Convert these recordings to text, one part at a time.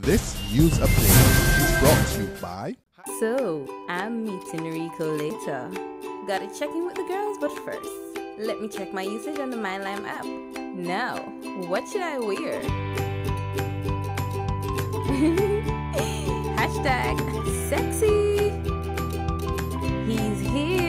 This news update is brought to you by... So, I'm meeting Rico later. Gotta check in with the girls, but first, let me check my usage on the MyLime app. Now, what should I wear? Hashtag sexy. He's here.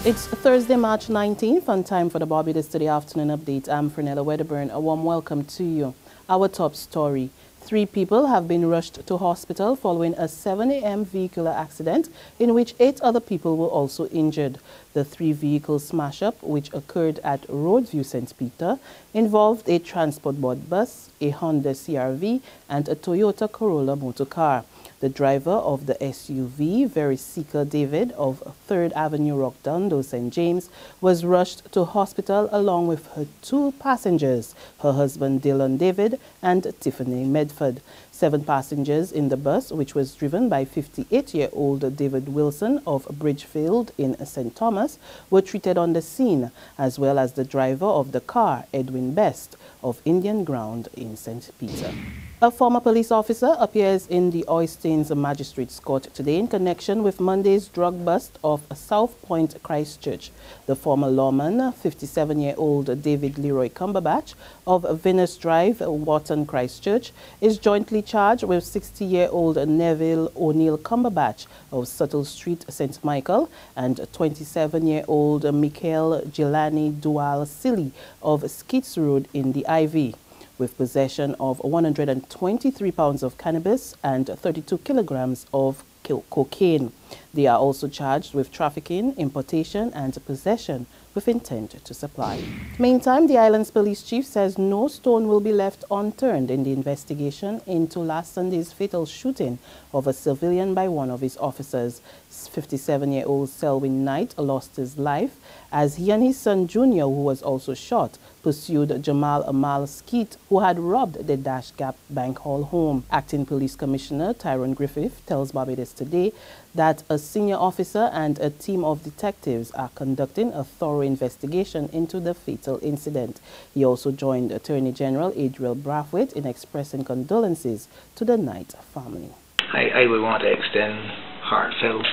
It's Thursday, March 19th, and time for the Barbados Today Afternoon Update. I'm Freundel Stuart. A warm welcome to you. Our top story. 3 people have been rushed to hospital following a 7 a.m. vehicular accident in which 8 other people were also injured. The 3-vehicle smash-up, which occurred at Roadview St. Peter, involved a transport board bus, a Honda CR-V, and a Toyota Corolla motor car. The driver of the SUV, Verisika David of 3rd Avenue Rockdown, St. James, was rushed to hospital along with her 2 passengers, her husband Dylan David and Tiffany Medford. 7 passengers in the bus, which was driven by 58-year-old David Wilson of Bridgefield in St. Thomas, were treated on the scene, as well as the driver of the car, Edwin Best, of Indian Ground in St. Peter. A former police officer appears in the Oysteins Magistrates Court today in connection with Monday's drug bust of South Point Christchurch. The former lawman, 57-year-old David Leroy Cumberbatch of Venus Drive, Wharton, Christchurch, is jointly charged with 60-year-old Neville O'Neill Cumberbatch of Suttle Street, St. Michael, and 27-year-old Michael Jelani Dual Silly of Skeets Road in the Ivy, with possession of 123 pounds of cannabis and 32 kilograms of cocaine. They are also charged with trafficking, importation, and possession with intent to supply. Meantime, the island's police chief says no stone will be left unturned in the investigation into last Sunday's fatal shooting of a civilian by one of his officers. 57-year-old Selwyn Knight lost his life as he and his son Junior, who was also shot, pursued Jamal Amal Skeet, who had robbed the Dash Gap Bank Hall home. Acting Police Commissioner Tyrone Griffith tells Barbados Today that a senior officer and a team of detectives are conducting a thorough investigation into the fatal incident. He also joined Attorney General Adriel Brathwaite in expressing condolences to the Knight family. I would want to extend heartfelt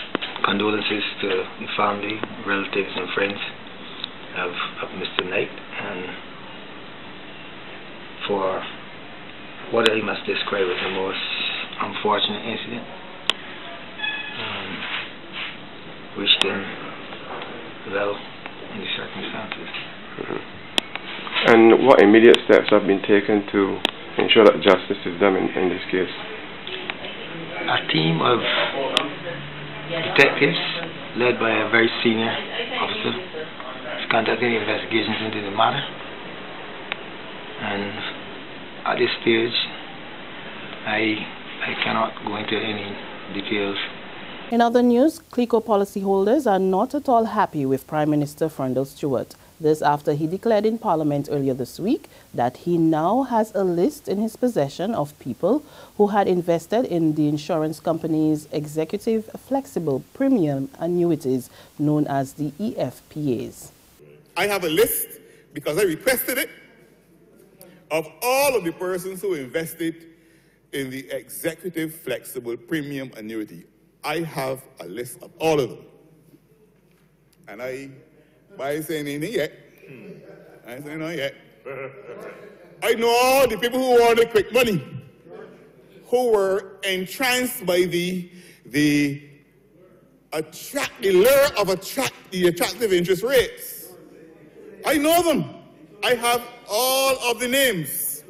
condolences to the family, relatives and friends of Mr. Knight, and for what I must describe as the most unfortunate incident. Wished him well in the circumstances. And what immediate steps have been taken to ensure that justice is done in this case? A team of detectives led by a very senior officer is conducting investigations into the matter, and at this stage I cannot go into any details. In other news, CLICO policyholders are not at all happy with Prime Minister Freundel Stuart. This after he declared in Parliament earlier this week that he now has a list in his possession of people who had invested in the insurance company's executive flexible premium annuities known as the EFPAs. I have a list, because I requested it, of all of the persons who invested in the executive flexible premium annuity. I have a list of all of them. And by saying anything yet, I ain't saying nothing yet. I know all the people who wanted quick money, who were entranced by the lure of the attractive interest rates. I know them. I have all of the names.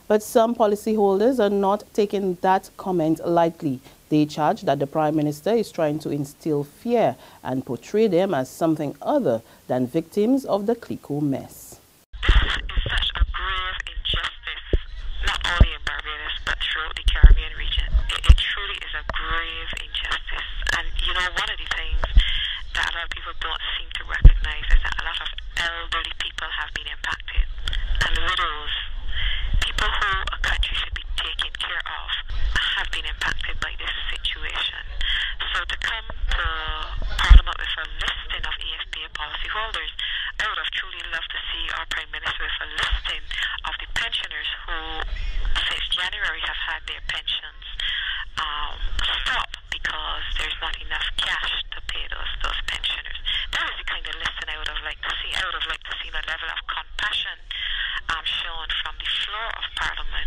But some policyholders are not taking that comment lightly. They charge that the Prime Minister is trying to instill fear and portray them as something other than victims of the CLICO mess. This is such a grave injustice, not only in Barbados, but throughout the Caribbean region. It truly is a grave injustice. And you know, one of the things that a lot of people don't seem to recognize is that a lot of elderly people have been impacted, and widows, people who a country should be taking care been impacted by this situation. So to come to Parliament with a listing of EFPA policyholders, I would have truly loved to see our Prime Minister with a listing of the pensioners who, since January, have had their pensions stop because there's not enough cash to pay those pensioners. That is the kind of listing I would have liked to see. I would have liked to see a level of compassion shown from the floor of Parliament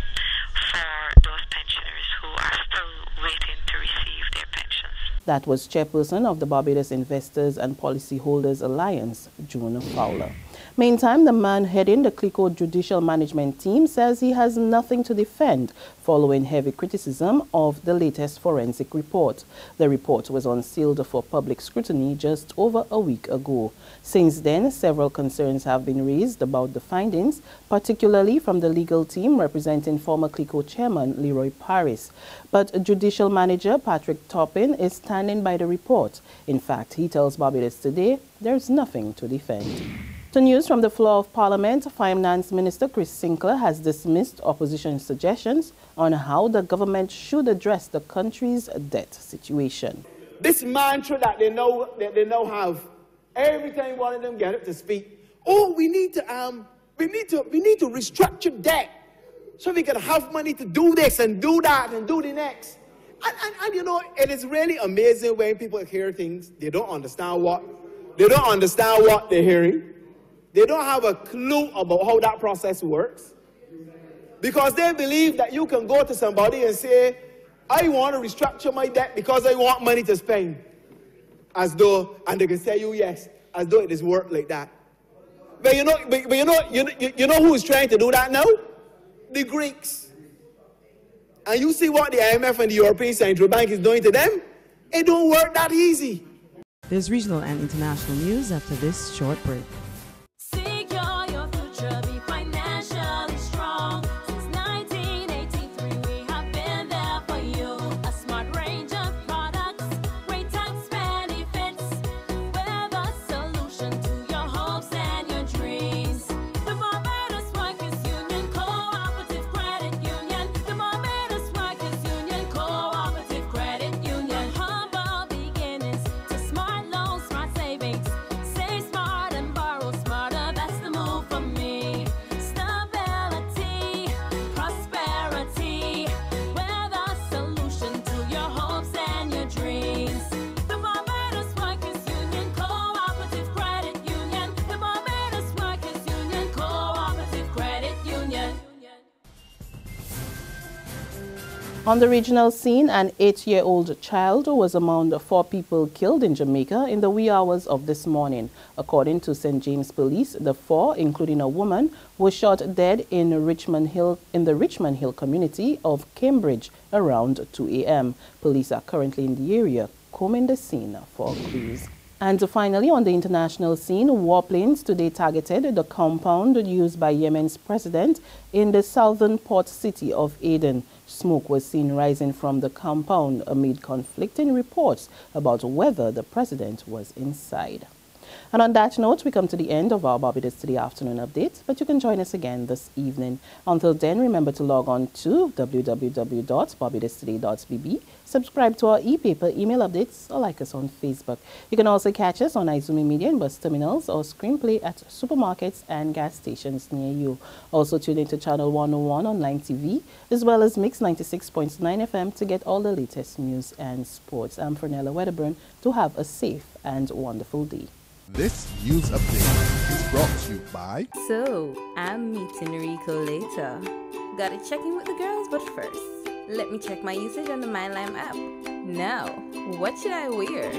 for those pensioners who are still waiting to receive their pensions. That was Chairperson of the Barbados Investors and Policyholders Alliance, June Fowler. Meantime, the man heading the CLICO Judicial Management Team says he has nothing to defend following heavy criticism of the latest forensic report. The report was unsealed for public scrutiny just over a week ago. Since then, several concerns have been raised about the findings, particularly from the legal team representing former CLICO Chairman Leroy Paris. But Judicial Manager Patrick Toppin is standing by the report. In fact, he tells Barbados Today there's nothing to defend. To news from the floor of Parliament, Finance Minister Chris Sinclair has dismissed opposition suggestions on how the government should address the country's debt situation. This mantra that they know have, every time one of them get up to speak, oh, we need to restructure debt so we can have money to do this and do that and do the next. And you know, it is really amazing when people hear things, they don't understand what they're hearing. They don't have a clue about how that process works. Because they believe that you can go to somebody and say, I want to restructure my debt because I want money to spend. And they can say you yes, as though it is work like that. But you know who is trying to do that now? The Greeks. And you see what the IMF and the European Central Bank is doing to them? It don't work that easy. There's regional and international news after this short break. On the regional scene, an 8-year-old child was among the 4 people killed in Jamaica in the wee hours of this morning. According to St. James Police, the 4, including a woman, were shot dead in the Richmond Hill community of Cambridge around 2 a.m. Police are currently in the area combing the scene for clues. And finally, on the international scene, warplanes today targeted the compound used by Yemen's president in the southern port city of Aden. Smoke was seen rising from the compound amid conflicting reports about whether the president was inside. And on that note, we come to the end of our Barbados Today afternoon update, but you can join us again this evening. Until then, remember to log on to www.barbadostoday.bb, subscribe to our e-paper email updates, or like us on Facebook. You can also catch us on Izumi Media and bus terminals or screenplay at supermarkets and gas stations near you. Also tune into Channel 101 online TV, as well as Mix 96.9 FM to get all the latest news and sports. I'm Freundel Stuart. To have a safe and wonderful day. This news update is brought to you by... So, I'm meeting Rico later. Gotta check in with the girls, but first, let me check my usage on the MyLime app. Now, what should I wear?